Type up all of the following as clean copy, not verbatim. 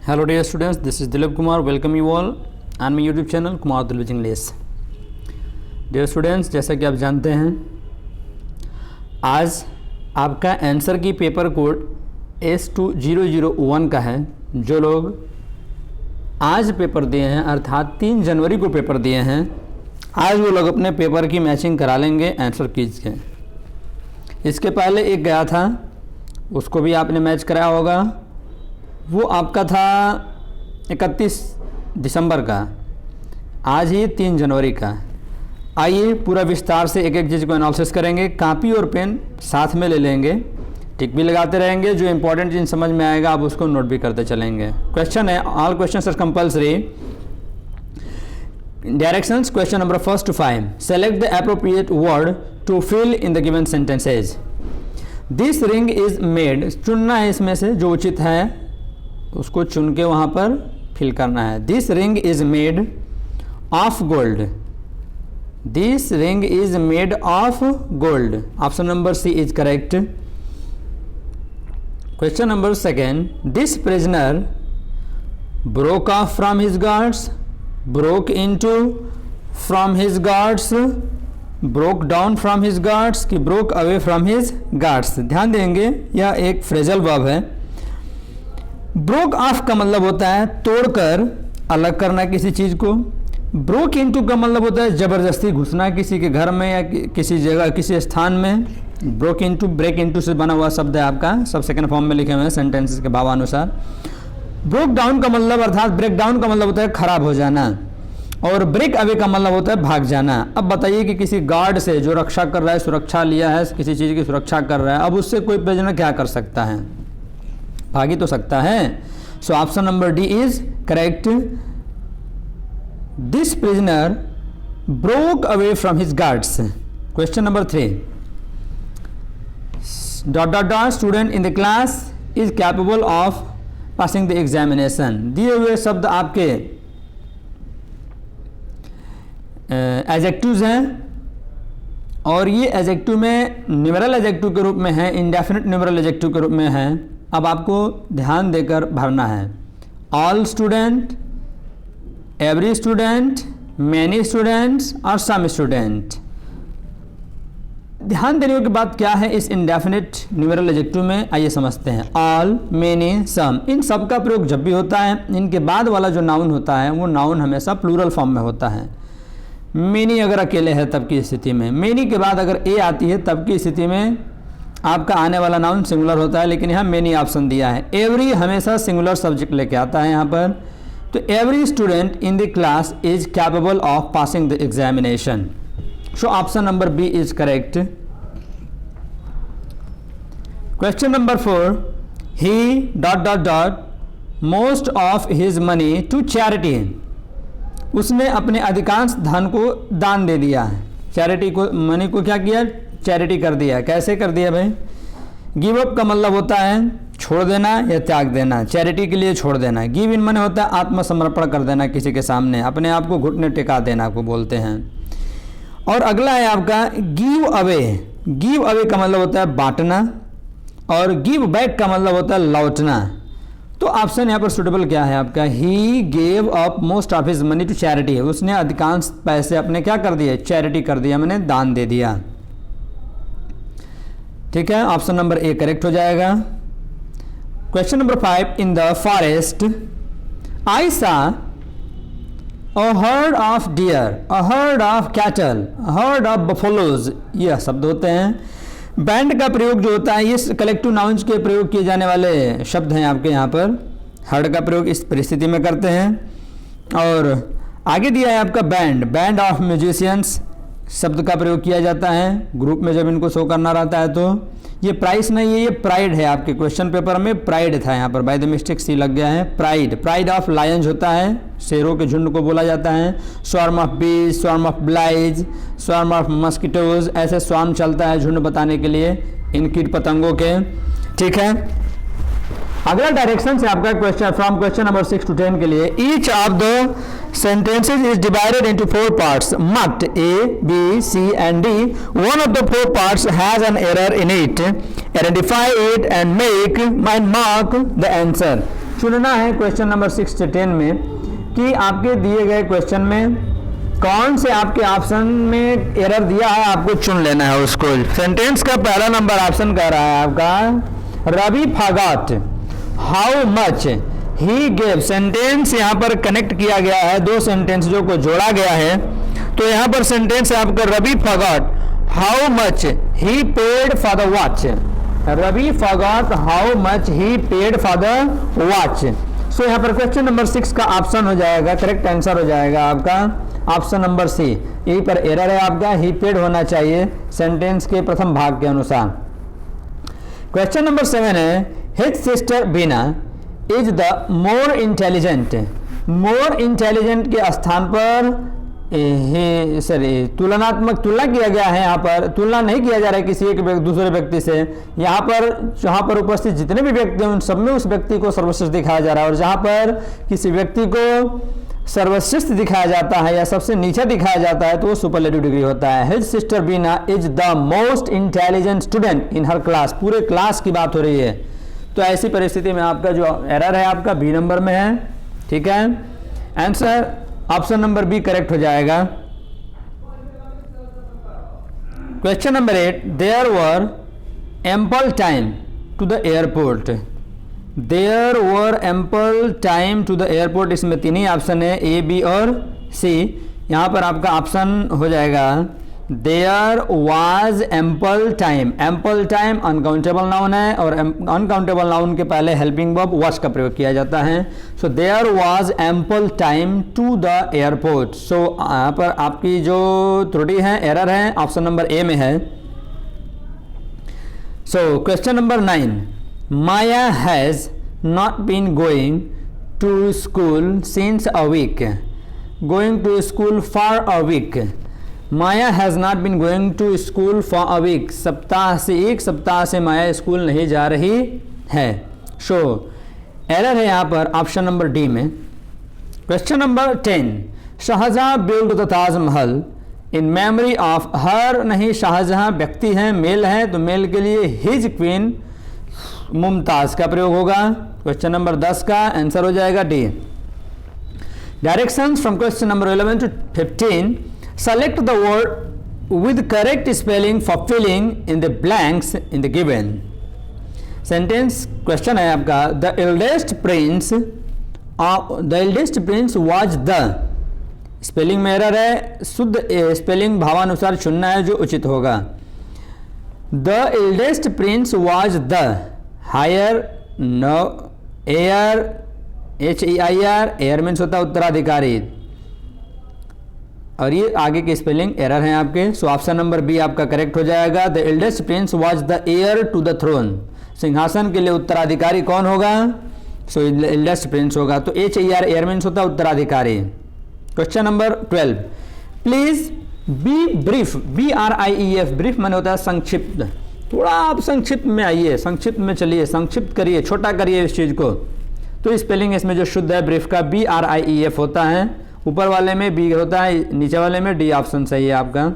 Hello dear students, this is Dilip Kumar. Welcome you all on my YouTube channel Kumar Dilip English. Dear students, जैसा कि आप जानते हैं आज आपका आंसर की पेपर कोड S2001 का है। जो लोग आज पेपर दिए हैं अर्थात 3 जनवरी को पेपर दिए हैं, आज वो लोग अपने पेपर की मैचिंग करा लेंगे आंसर कीज के। इसके पहले एक गया था, उसको भी आपने मैच कराया होगा। वो आपका था 31 दिसंबर का, आज ही 3 जनवरी का। आइए पूरा विस्तार से एक एक चीज़ को एनालिसिस करेंगे। कापी और पेन साथ में ले लेंगे, टिक भी लगाते रहेंगे। जो इंपॉर्टेंट चीज़ समझ में आएगा आप उसको नोट भी करते चलेंगे। क्वेश्चन है, all questions are compulsory. Directions, question number 1 to 5। Select the appropriate word to fill in the given sentences. This ring is made, चुनना है इसमें से जो उचित है उसको चुन के वहाँ पर फिल करना है। This ring is made of gold. This ring is made of gold. Option number C is correct. Question number 2। This prisoner broke of from his guards, broke into from his guards, broke down from his guards कि broke away from his guards. ध्यान देंगे यह एक phrasal verb है। Broke of का मतलब होता है तोड़कर अलग करना किसी चीज़ को। ब्रोक इनटू का मतलब होता है ज़बरदस्ती घुसना किसी के घर में या किसी जगह किसी स्थान में। ब्रोक इनटू, ब्रेक इनटू से बना हुआ शब्द है आपका, सब सेकंड फॉर्म में लिखे हुए हैं सेंटेंसेस के भावानुसार। ब्रोक डाउन का मतलब अर्थात ब्रेक डाउन का मतलब होता है खराब हो जाना, और ब्रेक अवे का मतलब होता है भाग जाना। अब बताइए कि किसी गार्ड से जो रक्षा कर रहा है, सुरक्षा लिया है, किसी चीज़ की सुरक्षा कर रहा है, अब उससे कोई प्रिजनर क्या कर सकता है? भागी तो सकता है। सो option number D is correct. This prisoner broke away from his guards. Question number 3। Dot dot dot student in the class is capable of passing the examination. दिए हुए शब्द आपके एडजेक्टिव्स हैं, और ये एडजेक्टिव में न्यूमेरल एडजेक्टिव के रूप में है, इंडेफिनिट न्यूमेरल एडजेक्टिव के रूप में है। अब आपको ध्यान देकर भरना है। All student, every student, many students और सम स्टूडेंट। ध्यान देने की बात क्या है इस इंडेफिनिट न्यूमेरल एडजेक्टिव में, आइए समझते हैं। ऑल, मैनी, सम, इन सब का प्रयोग जब भी होता है, इनके बाद वाला जो नाउन होता है वो नाउन हमेशा प्लूरल फॉर्म में होता है। मैनी अगर अकेले है तब की स्थिति में, मैनी के बाद अगर ए आती है तब की स्थिति में आपका आने वाला नाउन सिंगुलर होता है, लेकिन यहाँ मैनी ऑप्शन दिया है। एवरी हमेशा सिंगुलर सब्जेक्ट लेके आता है यहाँ पर। तो every student in the class is capable of passing the examination. So option number B is correct. Question number 4। He dot dot dot most of his money to charity. उसने अपने अधिकांश धन को दान दे दिया है। चैरिटी को, मनी को क्या किया? चैरिटी कर दिया। कैसे कर दिया भाई? गिव अप का मतलब होता है छोड़ देना या त्याग देना, चैरिटी के लिए छोड़ देना। गिव इन माने होता है आत्मसमर्पण कर देना किसी के सामने, अपने आप को घुटने टिका देना को बोलते हैं। और अगला है आपका गिव अवे। गिव अवे का मतलब होता है बांटना, और गिव बैक का मतलब होता है लौटना। तो ऑप्शन यहाँ पर सुटेबल क्या है आपका? He gave up most of his money to charity. उसने अधिकांश पैसे अपने क्या कर दिए? चैरिटी कर दिया, मैंने दान दे दिया। ठीक है, ऑप्शन नंबर ए करेक्ट हो जाएगा। Question number 5। In the forest आई सा a herd of dear, a herd of cattle, a herd of buffaloes. यह शब्द होते हैं। बैंड का प्रयोग जो होता है ये कलेक्टिव नाउन्स के प्रयोग किए जाने वाले शब्द हैं आपके यहाँ पर। हर्ड का प्रयोग इस परिस्थिति में करते हैं। और आगे दिया है आपका बैंड, बैंड ऑफ म्यूजिशियंस शब्द का प्रयोग किया जाता है ग्रुप में जब इनको शो करना रहता है। तो ये प्राइस नहीं है, ये प्राइड है। आपके क्वेश्चन पेपर में प्राइड था, यहाँ पर बाय द मिस्टेक सी लग गया है। प्राइड, प्राइड ऑफ लायंस होता है, शेरों के झुंड को बोला जाता है। स्वार्म ऑफ बीज, swarm of ब्लाइज, swarm of mosquitoes, ऐसे स्वार्म चलता है झुंड बताने के लिए इन कीट पतंगों के। ठीक है, अगला डायरेक्शन से आपका question from question number 6 to 10 के लिए। Each of the sentences is divided into 4 parts. Must A, B, C and D. One of the 4 parts has an error in it. Identify it and make and mark the answer. चुनना है question number 6 से 10 में कि आपके दिए गए question में कौन से आपके ऑप्शन में एरर दिया है, आपको चुन लेना है उसको। सेंटेंस का पहला नंबर ऑप्शन कह रहा है आपका Ravi forgot how much he gave. Sentence यहाँ पर कनेक्ट किया गया है, दो सेंटेंसों को जोड़ा गया है। तो यहाँ पर सेंटेंस है आपका Ravi forgot how much he paid for the watch. Ravi forgot how much he paid for the watch. सो यहाँ पर क्वेश्चन नंबर 6 का ऑप्शन हो जाएगा, करेक्ट आंसर हो जाएगा आपका ऑप्शन नंबर सी। यहीं पर एरर है आपका, ही पेड होना चाहिए सेंटेंस के प्रथम भाग के अनुसार। क्वेश्चन नंबर 7 है his sister Beena is the more intelligent. More intelligent के स्थान पर तुलनात्मक तुलना किया गया है। यहाँ पर तुलना नहीं किया जा रहा है किसी एक दूसरे व्यक्ति से। यहाँ पर उपस्थित जितने भी व्यक्ति हैं उन सब में उस व्यक्ति को सर्वश्रेष्ठ दिखाया जा रहा है, और जहाँ पर किसी व्यक्ति को सर्वश्रेष्ठ दिखाया जाता है या सबसे नीचे दिखाया जाता है तो वो सुपरलेटिव डिग्री होता है। His sister Beena is the most intelligent student in her class. पूरे क्लास की बात हो रही है। तो ऐसी परिस्थिति में आपका जो एरर है आपका बी नंबर में है, ठीक है। Answer option number B correct हो जाएगा। Question number 8 there were ample time to the airport. There were ample time to the airport. इसमें तीन ही ऑप्शन है, ए बी और सी। यहाँ पर आपका ऑप्शन हो जाएगा there was ample time. Ample time uncountable noun है और अनकाउंटेबल नाउन के पहले हेल्पिंग वर्ब वाज का प्रयोग किया जाता है। So there was ample time to the airport. सो यहाँ पर आपकी जो त्रुटि है, एरर है, ऑप्शन नंबर ए में है। So question number 9 Maya has not been going to school since a week. Going to school for a week. Maya has not been going to school for a week. एक सप्ताह से माया school नहीं जा रही है। So error है यहाँ पर ऑप्शन नंबर डी में। Question number 10 Shah Jahan build the Taj Mahal in memory of her. नहीं, शाहजहां व्यक्ति हैं, मेल है, तो मेल के लिए हिज क्वीन मुमताज का प्रयोग होगा। क्वेश्चन नंबर 10 का आंसर हो जाएगा D. Directions from question number 11 to 15। Select the word with correct spelling for filling in the blanks in the given sentence। Question है आपका the eldest prince was the। Spelling में error है, शुद्ध spelling भावानुसार चुनना है जो उचित होगा। The eldest prince was the higher no heir HEIR। Air means होता है उत्तराधिकारी, और ये आगे के स्पेलिंग एरर हैं आपके। सो ऑप्शन नंबर बी आपका करेक्ट हो जाएगा। The eldest prince was the heir to the throne. सिंहासन के लिए उत्तराधिकारी कौन होगा? सो एल्डेस्ट प्रिंस होगा। तो HER एयर मीन्स होता है उत्तराधिकारी। Question number 12 please be brief. BRIEF brief माने होता है संक्षिप्त। थोड़ा आप संक्षिप्त में आइए, संक्षिप्त में चलिए, संक्षिप्त करिए, छोटा करिए इस चीज़ को। तो स्पेलिंग इसमें जो शुद्ध है ब्रीफ का BRIEF होता है। ऊपर वाले में बी होता है, नीचे वाले में डी ऑप्शन सही है आपका।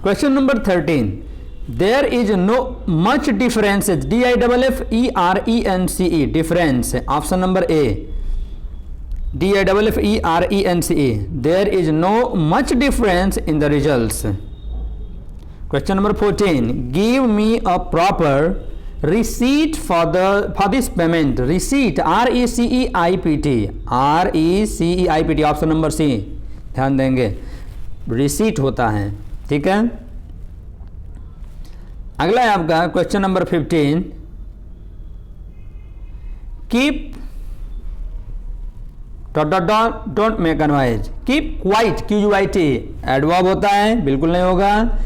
Question number 13 there is no much difference DIFFERENCE difference. Option number A DIFFERENCE there is no much difference in the results. Question number 14 give me a proper receipt for this payment। receipt RECEIPT option number C ध्यान देंगे, receipt होता है, ठीक है। अगला है आपका question number 15 keep don't make a noise. Keep quiet QUIT adverb होता है, बिल्कुल नहीं होगा।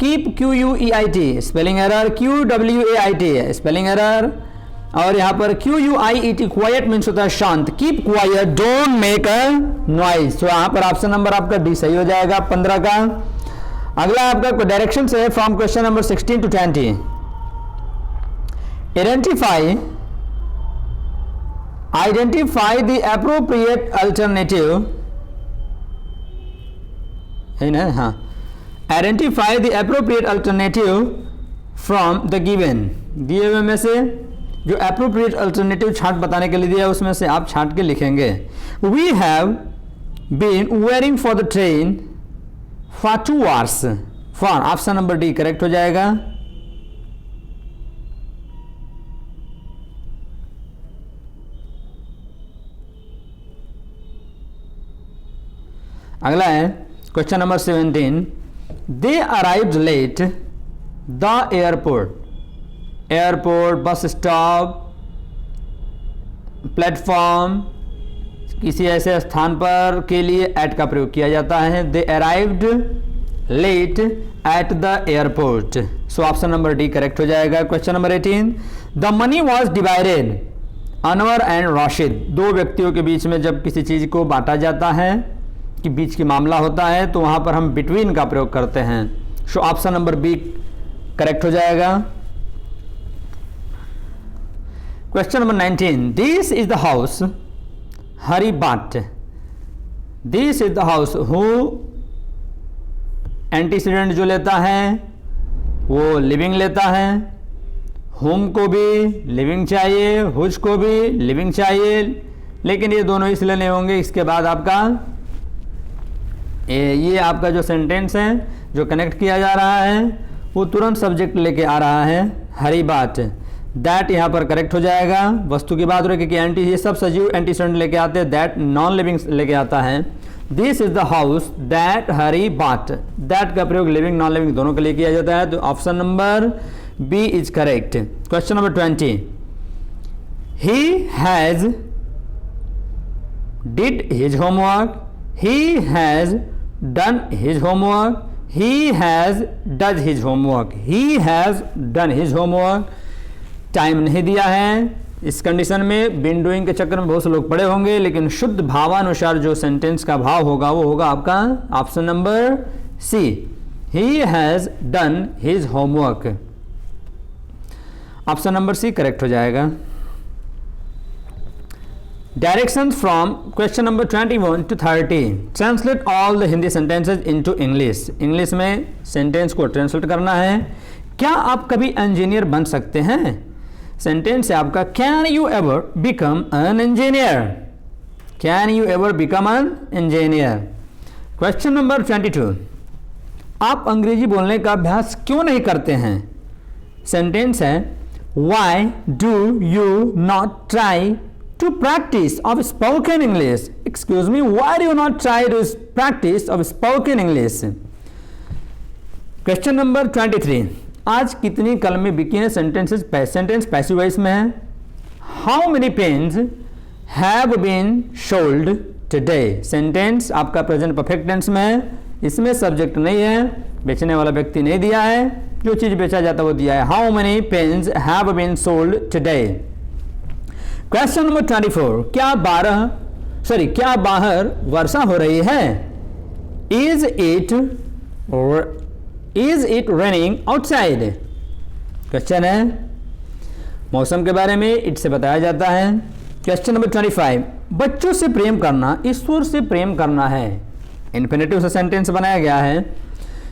Keep QUEIT spelling error. QWAIT spelling error. और यहाँ पर QUIET क्वाइट मीन्स होता है शांत। Keep quiet don't make a noise. तो यहाँ पर ऑप्शन नंबर आपका डी सही हो जाएगा 15 का। अगला आपका डायरेक्शन से from question number 16 to 20 identify the appropriate alternative है ना। हाँ, identify the appropriate alternative from the given. दिए हुए में से जो अप्रोप्रिएट अल्टरनेटिव छांट बताने के लिए दिया है उसमें से आप छांट के लिखेंगे। We have been waiting for the train for 2 hours। For option number D correct हो जाएगा। अगला है question number 17। They arrived late the airport. Airport, bus stop, platform, किसी ऐसे स्थान पर के लिए एट का प्रयोग किया जाता है। दे arrived late at the airport. So option number D correct हो जाएगा। Question number 18। The money was divided Anwar and Rashid. 2 व्यक्तियों के बीच में जब किसी चीज को बांटा जाता है कि बीच की मामला होता है तो वहां पर हम बिटवीन का प्रयोग करते हैं। सो ऑप्शन नंबर बी करेक्ट हो जाएगा। Question number 19। This is the house हरी बाट। This is the house, who antecedent जो लेता है वो लिविंग लेता है। हुम को भी लिविंग चाहिए, हुज को भी लिविंग चाहिए, लेकिन ये दोनों इसलिए नहीं होंगे। इसके बाद आपका ये आपका जो सेंटेंस है जो कनेक्ट किया जा रहा है वो तुरंत सब्जेक्ट लेके आ रहा है हरी बात। दैट यहाँ पर करेक्ट हो जाएगा। वस्तु की बात हो रही है कि एंटी, ये सब सजीव एंटीसेडेंट लेके आते हैं, दैट नॉन लिविंग लेके आता है। This is the house that हरी बात। दैट का प्रयोग लिविंग नॉन लिविंग दोनों के लिए किया जाता है, तो option number B is correct. Question number 20। He has did his homework. He has done his homework. He has does his homework. He has done his homework. Time नहीं दिया है इस कंडीशन में, बिन डूइंग के चक्कर में बहुत से लोग पढ़े होंगे, लेकिन शुद्ध भावानुसार जो सेंटेंस का भाव होगा वो होगा आपका option number C. He has done his homework. Option number C correct हो जाएगा। Direction from question number 21 to 30। Translate all the Hindi sentences into English. English में सेंटेंस को ट्रांसलेट करना है। क्या आप कभी इंजीनियर बन सकते हैं? सेंटेंस है आपका can you ever become an engineer. Can you ever become an engineer. Question number 22। आप अंग्रेजी बोलने का अभ्यास क्यों नहीं करते हैं? सेंटेंस है why do you not try to practice of spoken English. Excuse me, why do you not try to practice of spoken English? Question number 23. आज कितनी कलमें बिकी हैं? सेंटेंस पैसिव वॉइस में है। How many pens have been sold today? Sentence आपका present perfect tense में है, इसमें सब्जेक्ट नहीं है, बेचने वाला व्यक्ति नहीं दिया है, जो चीज बेचा जाता है वो दिया है। How many pens have been sold today? Question number 24। क्या बाहर वर्षा हो रही है? Is it raining outside. Question है मौसम के बारे में, इट से बताया जाता है। Question number 25। बच्चों से प्रेम करना ईश्वर से प्रेम करना है। इन्फिनेटिव से सेंटेंस बनाया गया है।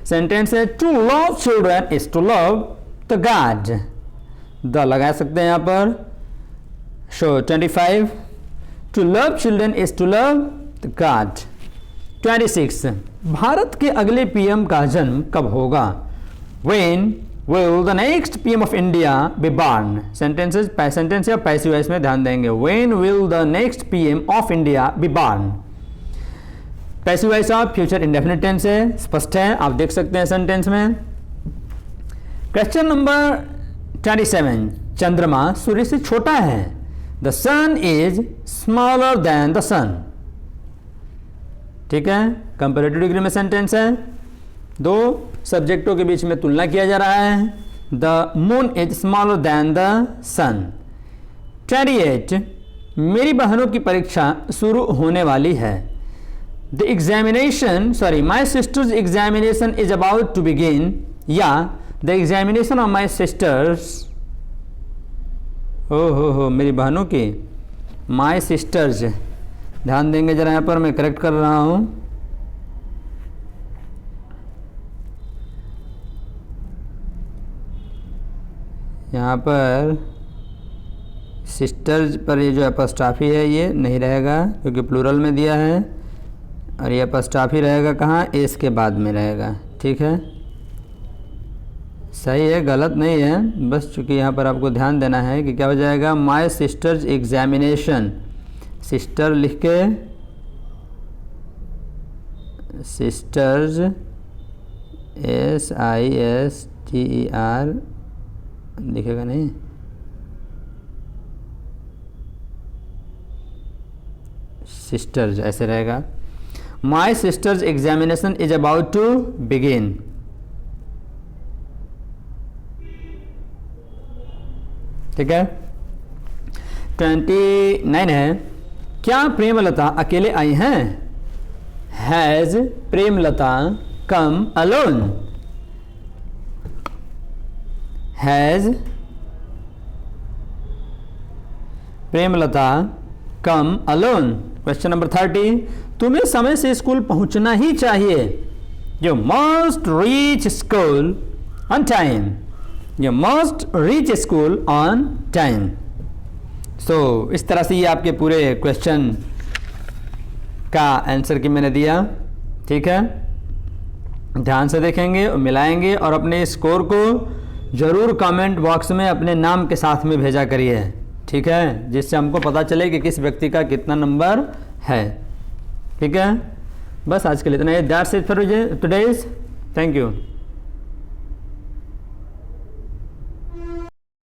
सेंटेंस है to love children is to love the God. The लगा सकते हैं यहाँ पर। So 25, to love children is to love the God। 26, Bharat के अगले पीएम का जन्म कब होगा? When will the next PM of India be born? Sentence या पैसिव वॉइस में ध्यान देंगे। When will the next PM of India be born? Passive voice of future indefinite tense है, स्पष्ट है, आप देख सकते हैं सेंटेंस में। Question number 27। चंद्रमा सूर्य से छोटा है। The sun is smaller than the sun। ठीक है, कंपैरेटिव डिग्री में सेंटेंस है, 2 सब्जेक्टों के बीच में तुलना किया जा रहा है। The moon is smaller than the sun। 28। मेरी बहनों की परीक्षा शुरू होने वाली है। My sister's examination is about to begin। या the examination of my sisters, हो मेरी बहनों की, माई सिस्टर्स, ध्यान देंगे जरा, यहाँ पर मैं करेक्ट कर रहा हूँ। यहाँ पर सिस्टर्स पर ये जो एपोस्ट्राफी है ये नहीं रहेगा क्योंकि प्लूरल में दिया है, और ये एपोस्ट्राफी रहेगा कहाँ, एस के बाद में रहेगा। ठीक है, सही है, गलत नहीं है, बस चूँकि यहाँ पर आपको ध्यान देना है कि क्या हो जाएगा, माई सिस्टर्स एग्जामिनेशन, सिस्टर लिख के सिस्टर्स SISTER दिखेगा नहीं, सिस्टर्स ऐसे रहेगा। माई sisters examination is about to begin. ठीक है, 29 है, क्या प्रेमलता अकेले आई हैं? Has Premlata come alone? Has Premlata come alone? Question number 30, तुम्हें समय से स्कूल पहुंचना ही चाहिए। You must reach school on time. You must reach school on time. सो इस तरह से ये आपके पूरे क्वेश्चन का आंसर की मैंने दिया। ठीक है, ध्यान से देखेंगे और मिलाएंगे और अपने स्कोर को ज़रूर कमेंट बॉक्स में अपने नाम के साथ में भेजा करिए। ठीक है, जिससे हमको पता चले कि किस व्यक्ति का कितना नंबर है। ठीक है, बस आज के लिए इतना ही। That's it for today's. Thank you.